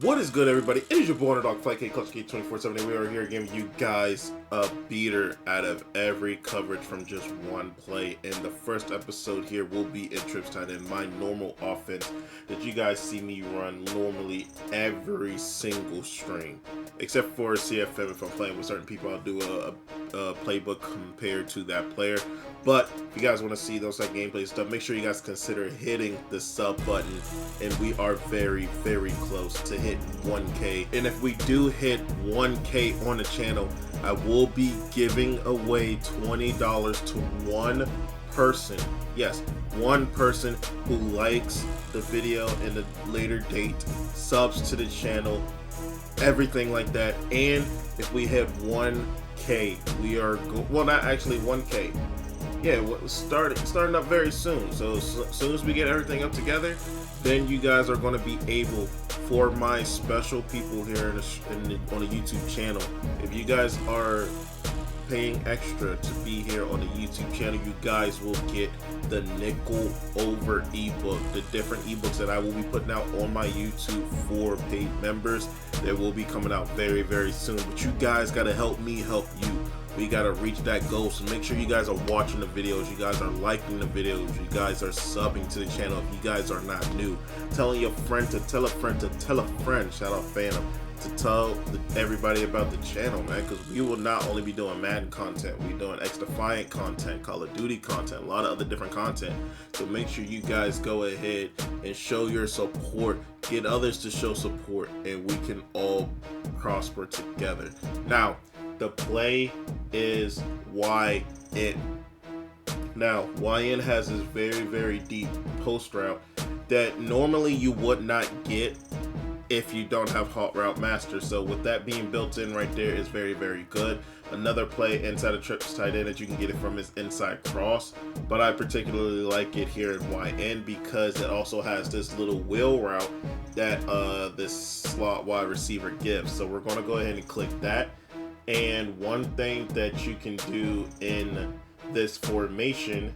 What is good, everybody? It is your boy Underdog Flight K Clutch K 24/7. We are here giving you guys a beater out of every coverage from just one play. And the first episode here will be in trips tight end, my normal offense that you guys see me run normally every single stream, except for CFM. If I'm playing with certain people, I'll do a playbook compared to that player. But if you guys want to see those like gameplay stuff, make sure you guys consider hitting the sub button. And we are very, very close to hit 1K. And if we do hit 1K on the channel, I will be giving away $20 to one person. Yes, one person who likes the video in a later date, subs to the channel, everything like that. And if we hit 1K, we are well, not actually 1K. Yeah, starting up very soon. So as soon as we get everything up together, then you guys are going to be able, for my special people here on the YouTube channel, if you guys are paying extra to be here on the YouTube channel, you guys will get the nickel over ebook, the different ebooks that I will be putting out on my YouTube for paid members that will be coming out very, very soon. But you guys got to help me help you. We got to reach that goal, so make sure you guys are watching the videos, you guys are liking the videos, you guys are subbing to the channel if you guys are not new, telling your friend to tell a friend to tell a friend, shout out Phantom, to tell everybody about the channel, man, because we will not only be doing Madden content, we're doing X-Defiant content, Call of Duty content, a lot of other different content. So make sure you guys go ahead and show your support, get others to show support, and we can all prosper together. Now, the play is YN. Now, YN has this very, very deep post route that normally you would not get if you don't have Hot Route Master. So with that being built in right there is very, very good. Another play inside of trips tight end that you can get it from is inside cross, but I particularly like it here in YN because it also has this little wheel route that this slot wide receiver gives. So we're going to go ahead and click that. And one thing that you can do in this formation,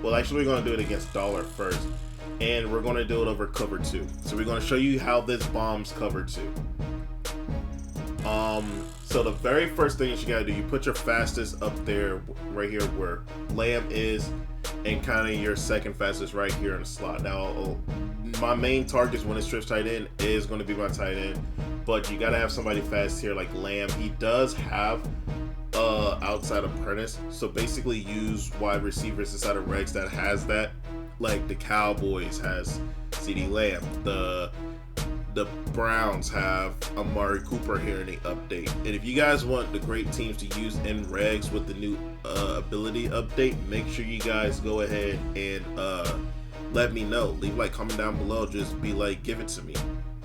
well, actually we're going to do it against dollar first, and we're going to do it over cover 2. So we're going to show you how this bombs cover 2. So the very first thing that you got to do, you put your fastest up there right here where Lamb is, and kind of your second fastest right here in the slot. Now, my main targets when it's trips tight end is going to be my tight end, but you got to have somebody fast here like Lamb. He does have outside apprentice, so basically use wide receivers inside of regs that has that, like the Cowboys has CD Lamb, the Browns have Amari Cooper here in the update. And if you guys want the great teams to use in regs with the new ability update, make sure you guys go ahead and let me know. Leave like comment down below, just be like, give it to me.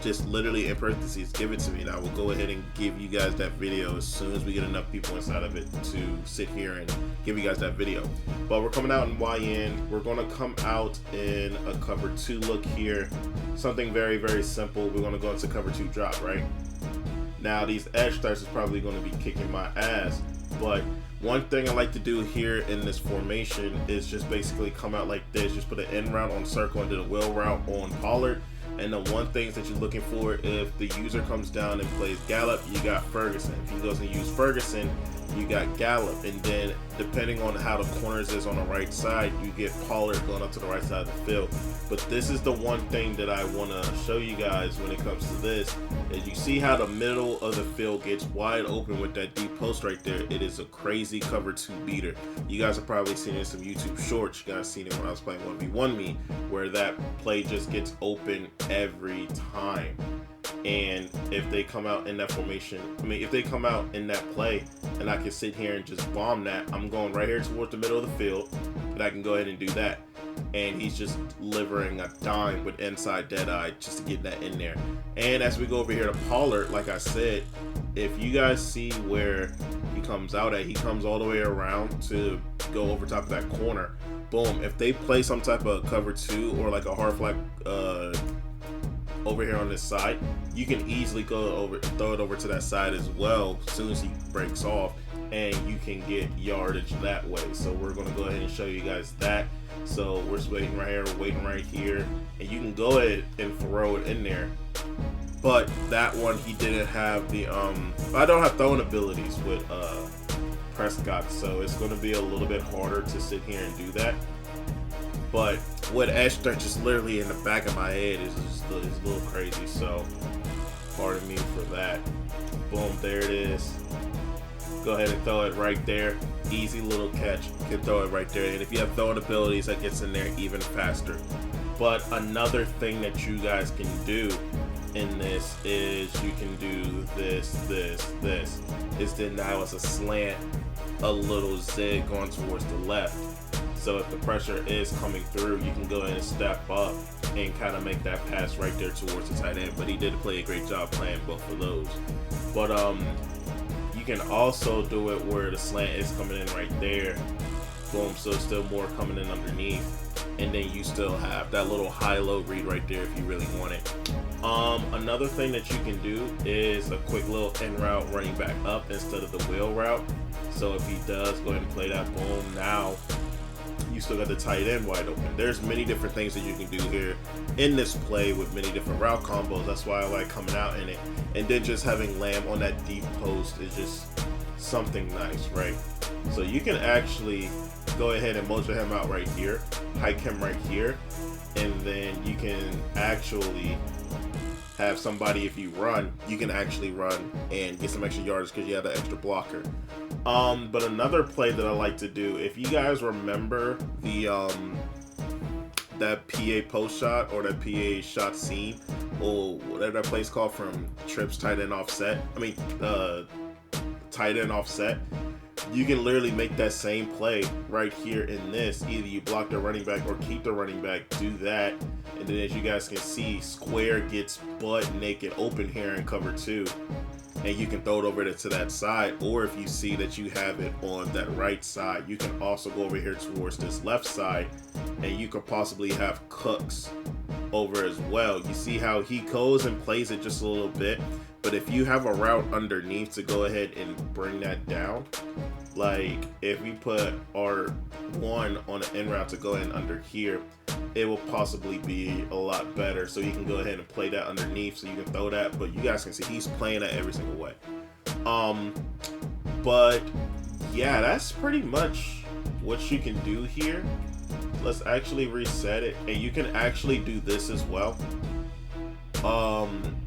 Just literally in parentheses, give it to me, and I will go ahead and give you guys that video as soon as we get enough people inside of it to sit here and give you guys that video. But we're coming out in YN. We're going to come out in a cover 2 look here. Something very, very simple. We're going to go into cover 2 drop, right? Now, these edge starts is probably going to be kicking my ass, but one thing I like to do here in this formation is just basically come out like this, just put an end route on circle and do the wheel route on Pollard. And the one thing that you're looking for, if the user comes down and plays Gallup, you got Ferguson. If he doesn't use Ferguson, you got Gallup. And then depending on how the corners is on the right side, you get Pollard going up to the right side of the field. But this is the one thing that I want to show you guys when it comes to this, is you see how the middle of the field gets wide open with that deep post right there. It is a crazy cover 2 beater. You guys have probably seen it in some YouTube shorts. You guys seen it when I was playing 1v1 me, where that play just gets open every time. And if they come out in that formation, if they come out in that play and I can sit here and just bomb that, I'm going right here towards the middle of the field, and I can go ahead and do that. And he's just delivering a dime with inside dead eye just to get that in there. And as we go over here to Pollard, like I said, if you guys see where he comes out at, he comes all the way around to go over top of that corner. Boom. If they play some type of cover 2 or like a hard flat over here on this side, you can easily go over, throw it over to that side as well as soon as he breaks off, and you can get yardage that way. So we're going to go ahead and show you guys that. So we're waiting right here, and you can go ahead and throw it in there. But that one, he didn't have the I don't have throwing abilities with Prescott, so it's going to be a little bit harder to sit here and do that. But with edge stretch just literally in the back of my head is just a little crazy, so pardon me for that. Boom, there it is. Go ahead and throw it right there. Easy little catch. You can throw it right there. And if you have throwing abilities, that gets in there even faster. But another thing that you guys can do in this is you can do this. Is then now it's a slant, a little zig going towards the left. So if the pressure is coming through, you can go ahead and step up and kind of make that pass right there towards the tight end. But he did play a great job playing both of those. But you can also do it where the slant is coming in right there. Boom, so still more coming in underneath. And then you still have that little high-low read right there if you really want it. Another thing that you can do is a quick little in route running back up instead of the wheel route. So if he does go ahead and play that, boom, now you still got the tight end wide open. There's many different things that you can do here in this play with many different route combos. That's why I like coming out in it. And then just having Lamb on that deep post is just something nice, right? So you can actually go ahead and motion him out right here, hike him right here, and then you can actually have somebody, if you run, you can actually run and get some extra yardage because you have that extra blocker. But another play that I like to do, if you guys remember the that PA post shot or that PA shot scene or whatever that play's called from Trips tight end offset, tight end offset, you can literally make that same play right here in this. Either you block the running back or keep the running back, do that, and then as you guys can see, Square gets butt naked open here in cover 2, and you can throw it over to that side. Or if you see that you have it on that right side, you can also go over here towards this left side, and you could possibly have Cooks over as well. You see how he goes and plays it just a little bit, but if you have a route underneath to go ahead and bring that down, like if we put R1 on an in route to go in under here, it will possibly be a lot better. So you can go ahead and play that underneath so you can throw that, but you guys can see he's playing that every single way. But yeah, that's pretty much what you can do here. Let's actually reset it, and you can actually do this as well.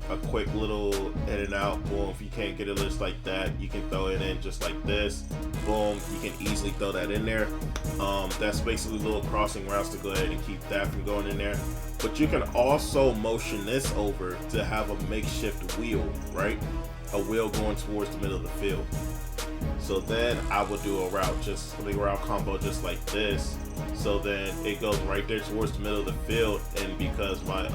A quick little in and out, boom. If you can't get it just like that, you can throw it in just like this, boom. You can easily throw that in there. That's basically little crossing routes to go ahead and keep that from going in there. But you can also motion this over to have a makeshift wheel, right? A wheel going towards the middle of the field. So then I will do a route combo just like this. So then it goes right there towards the middle of the field, and because my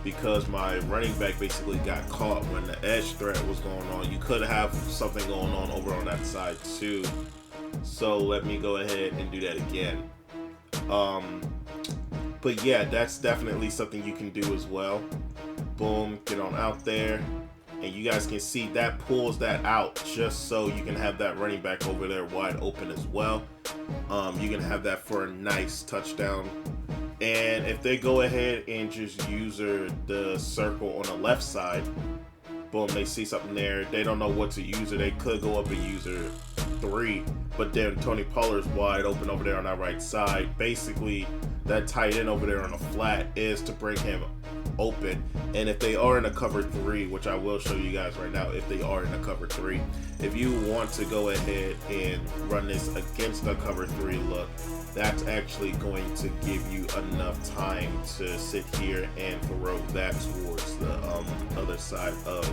because my running back basically got caught when the edge threat was going on, you could have something going on over on that side too. So let me go ahead and do that again. But yeah, that's definitely something you can do as well. Boom, get on out there. And you guys can see that pulls that out just so you can have that running back over there wide open as well. You can have that for a nice touchdown. And if they go ahead and just use the circle on the left side, boom, they see something there. They don't know what to use, or they could go up and use 3, but then Tony Pollard's wide open over there on that right side. Basically, that tight end over there on the flat is to bring him open. And if they are in a cover 3, which I will show you guys right now, if they are in a cover 3, if you want to go ahead and run this against a cover 3 look, that's actually going to give you enough time to sit here and throw that towards the other side of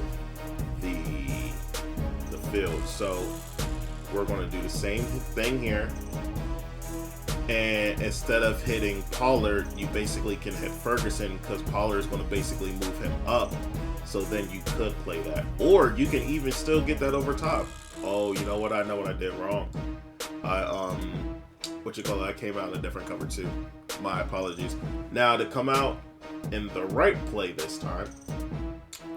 the field. So we're going to do the same thing here, and instead of hitting Pollard, you basically can hit Ferguson, because Pollard is going to basically move him up. So then you could play that, or you can even still get that over top. Oh, you know what? I know what I did wrong. I came out in a different cover too. My apologies. Now to come out in the right play this time,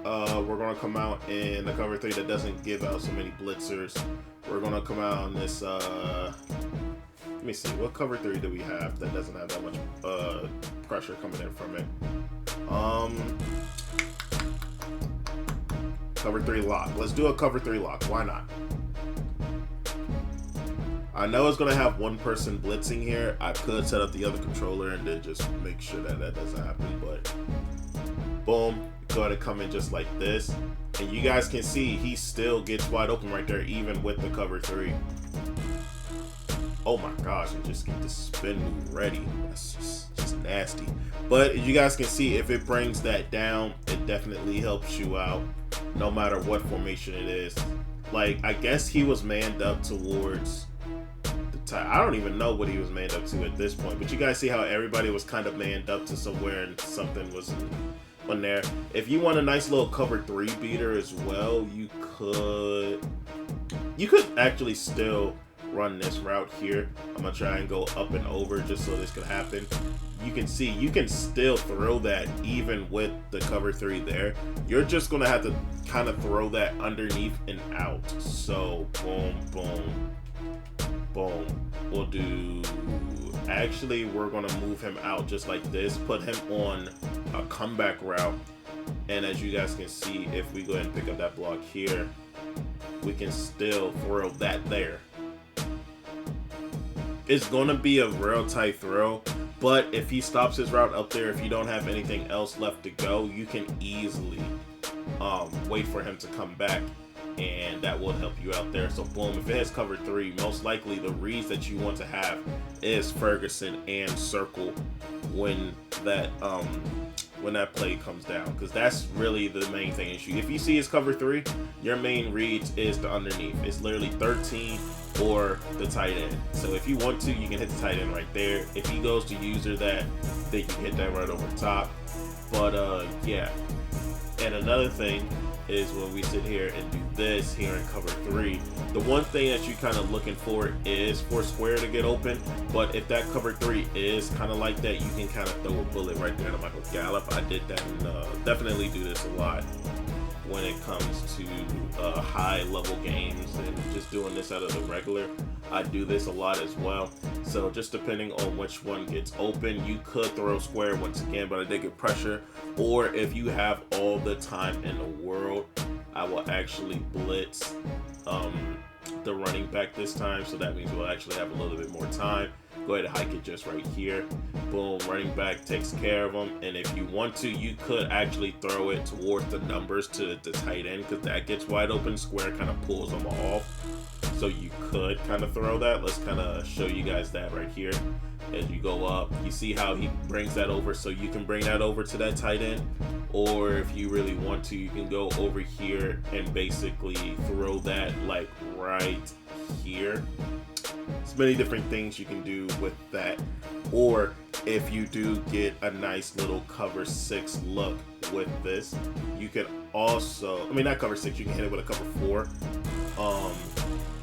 we're going to come out in the cover 3 that doesn't give out so many blitzers. We're going to come out on this, let me see, what cover 3 do we have that doesn't have that much pressure coming in from it? Cover 3 lock. Let's do a cover 3 lock. Why not? I know it's going to have one person blitzing here. I could set up the other controller and then just make sure that that doesn't happen. But boom, go ahead and come in just like this. And you guys can see he still gets wide open right there, even with the cover 3. Oh my gosh, and just get the spin move ready. That's just nasty. But you guys can see if it brings that down, it definitely helps you out no matter what formation it is. Like, I guess he was manned up towards the tie. I don't even know what he was manned up to at this point, but you guys see how everybody was kind of manned up to somewhere and something was on there. If you want a nice little cover 3 beater as well, you could actually still run this route here. I'm gonna try and go up and over just so this could happen. You can see you can still throw that even with the cover 3 there. You're just gonna have to kind of throw that underneath and out. So boom, boom, boom. We'll do, actually we're gonna move him out just like this, put him on a comeback route, and as you guys can see, if we go ahead and pick up that block here, we can still throw that there. It's gonna be a real tight throw, but if he stops his route up there, if you don't have anything else left to go, you can easily wait for him to come back, and that will help you out there. So boom, if it has cover 3, most likely the reads that you want to have is Ferguson and circle when that play comes down, because that's really the main thing. If you see his cover 3, your main reads is the underneath. It's literally 13 or the tight end. So if you want to, you can hit the tight end right there. If he goes to user that, then you can hit that right over top. But yeah. And another thing is when we sit here and do this here in cover 3, the one thing that you're kind of looking for is for square to get open. But if that cover 3 is kind of like that, you can kind of throw a bullet right there to Michael Gallup. I did that and definitely do this a lot when it comes to high level games and just doing this out of the regular. I do this a lot as well. So just depending on which one gets open, you could throw square once again, but I did get pressure. Or if you have all the time in the world, I will actually blitz the running back this time. So that means we'll actually have a little bit more time. Go ahead and hike it just right here. Boom, running back takes care of them. And if you want to, you could actually throw it towards the numbers to the tight end, because that gets wide open. Square kind of pulls them off. So you could kind of throw that. Let's kind of show you guys that right here. As you go up, you see how he brings that over, so you can bring that over to that tight end. Or if you really want to, you can go over here and basically throw that like right here. There's many different things you can do with that. Or if you do get a nice little cover 6 look with this, you can also, I mean not cover 6, you can hit it with a cover 4.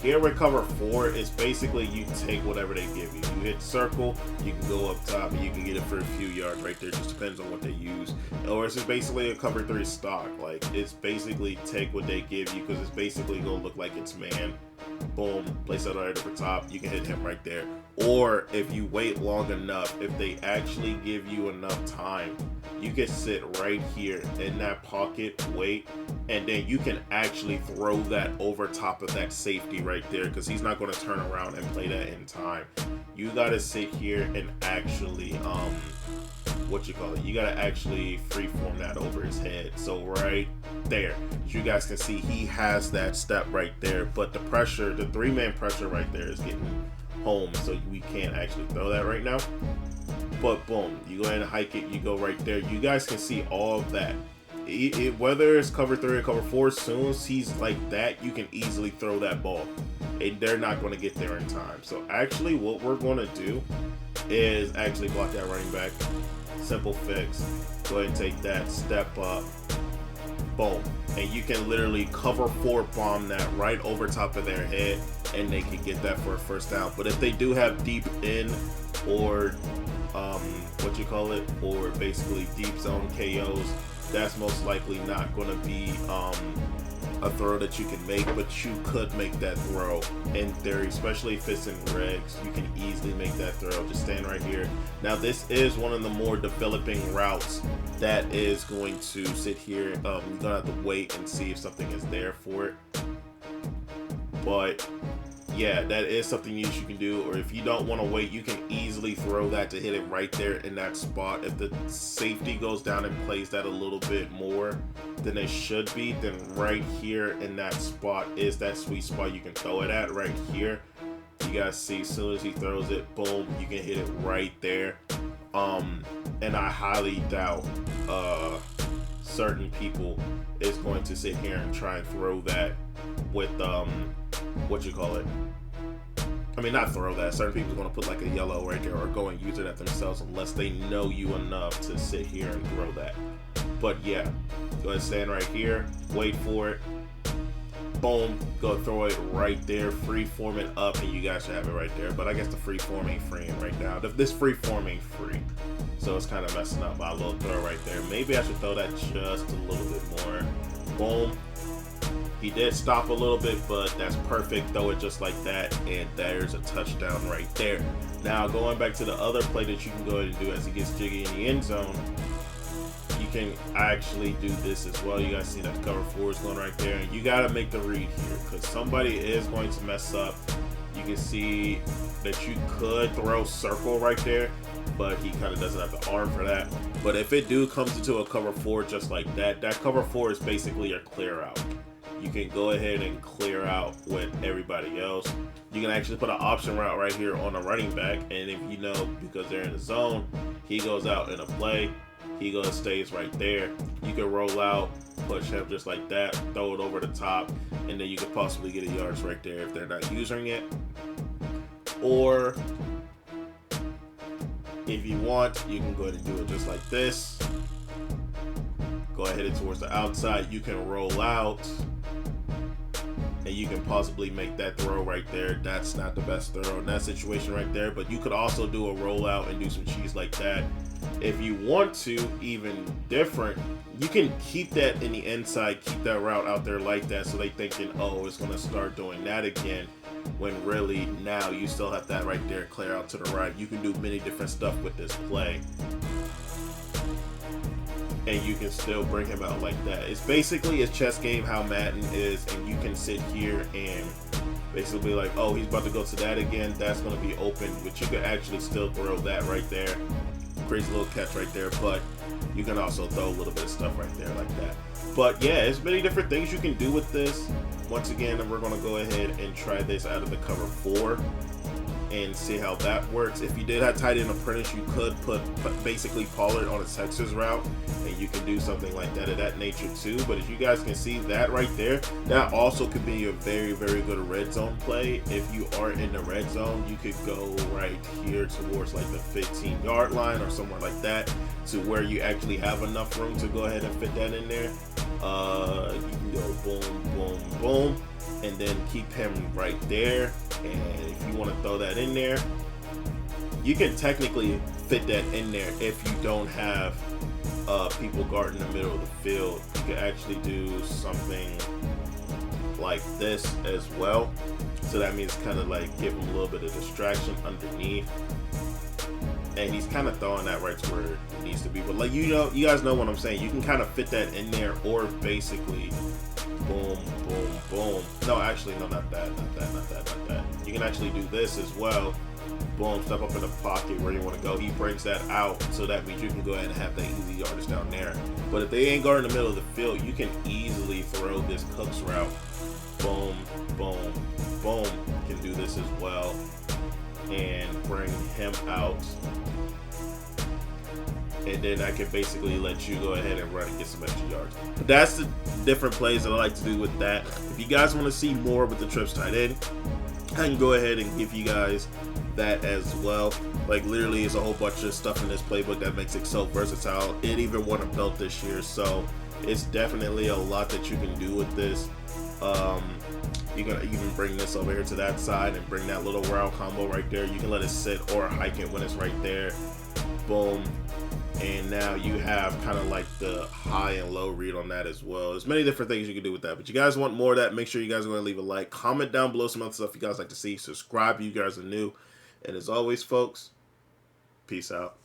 Here with cover 4, it's basically you take whatever they give you. You hit circle, you can go up top, and you can get it for a few yards right there. Just depends on what they use. Or it's just basically a cover 3 stock. Like, it's basically take what they give you, because it's basically gonna look like it's man. Boom, place that right over top, you can hit him right there. Or if you wait long enough, if they actually give you enough time, you can sit right here in that pocket, wait, and then you can actually throw that over top of that safety right there, because he's not going to turn around and play that in time. You got to sit here and actually you got to actually freeform that over his head. So right there, as you guys can see, he has that step right there, but the pressure, the 3-man pressure right there is getting home, so we can't actually throw that right now. But boom, you go ahead and hike it, you go right there. You guys can see all of that. Whether it's cover 3 or cover 4, as soon as he's like that, you can easily throw that ball, and they're not going to get there in time. So actually what we're going to do is actually block that running back. Simple fix. Go ahead and take that, step up, boom, and you can literally cover 4 bomb that right over top of their head, and they can get that for a first down. But if they do have deep in or or basically deep zone KOs, that's most likely not going to be a throw that you can make, but you could make that throw in theory, especially if it's in regs. You can easily make that throw. Just stand right here. Now this is one of the more developing routes that is going to sit here. You're gonna have to wait and see if something is there for it, but yeah, that is something you can do. Or if you don't want to wait, you can easily throw that to hit it right there in that spot. If the safety goes down and plays that a little bit more than it should be, then right here in that spot is that sweet spot you can throw it at right here. You guys see, as soon as he throws it, boom, you can hit it right there. And I highly doubt certain people is going to sit here and try and throw that with what you call it. I mean, not throw that. Certain people are going to put like a yellow right there or go and use it at themselves unless they know you enough to sit here and throw that. But yeah, go ahead and stand right here, wait for it, boom, go throw it right there, freeform it up, and you guys should have it right there. But I guess the freeform ain't free right now. This freeform ain't free, so it's kind of messing up my little throw right there. Maybe I should throw that just a little bit more. Boom. He did stop a little bit, but that's perfect. Throw it just like that, and there's a touchdown right there. Now, going back to the other play that you can go ahead and do as he gets jiggy in the end zone, you can actually do this as well. You guys see that cover 4 is going right there, and you got to make the read here because somebody is going to mess up. You can see that you could throw circle right there, but he kind of doesn't have the arm for that. But if it comes into a cover 4 just like that, that cover 4 is basically your clear out. You can go ahead and clear out with everybody else. You can actually put an option route right here on a running back, and if you know, because they're in the zone, he goes out in a play, he stays right there. You can roll out, push him just like that, throw it over the top, and then you could possibly get a yards right there if they're not using it. Or if you want, you can go ahead and do it just like this. Go ahead and towards the outside, you can roll out, and you can possibly make that throw right there. That's not the best throw in that situation right there, but you could also do a rollout and do some cheese like that. If you want to, even different, you can keep that in the inside, keep that route out there like that, so they thinking, oh, it's going to start doing that again, when really now you still have that right there, clear out to the right. You can do many different stuff with this play, and you can still bring him out like that. It's basically a chess game how Madden is, and you can sit here and basically like, oh, he's about to go to that again, that's going to be open, but you can actually still throw that right there. Crazy little catch right there, but you can also throw a little bit of stuff right there like that. But yeah, there's many different things you can do with this. Once again, we're going to go ahead and try this out of the cover 4 and see how that works. If you did have tight end apprentice, you could put basically Pollard on a Texas route, and you can do something like that of that nature too. But as you guys can see, that right there, that also could be a very, very good red zone play. If you are in the red zone, you could go right here towards like the 15-yard line or somewhere like that, to where you actually have enough room to go ahead and fit that in there. You can go boom, boom, boom, and then keep him right there. And if you want to throw that in there, you can technically fit that in there if you don't have people guarding the middle of the field. You can actually do something like this as well. So that means kind of like give him a little bit of distraction underneath. And he's kind of throwing that right to where it needs to be. But like, you know, you guys know what I'm saying. You can kind of fit that in there, or basically boom, boom, boom. No, actually, no, not that. You can actually do this as well. Boom, step up in the pocket where you want to go. He brings that out, so that means you can go ahead and have that easy yardage down there. But if they ain't guarding the middle of the field, you can easily throw this Cooks route. Boom, boom, boom. You can do this as well and bring him out. And then I can basically let you go ahead and run and get some extra yards. But that's the different plays that I like to do with that. If you guys want to see more with the trips tight end, I can go ahead and give you guys that as well. Like, literally, it's a whole bunch of stuff in this playbook that makes it so versatile. It even won a belt this year, so it's definitely a lot that you can do with this. You can even bring this over here to that side and bring that little route combo right there. You can let it sit or hike it when it's right there. Boom. and now you have kind of like the high and low read on that as well. There's many different things you can do with that, but you guys want more of that, make sure you guys are going to leave a like, comment down below some other stuff you guys like to see, subscribe if you guys are new, and as always folks, peace out.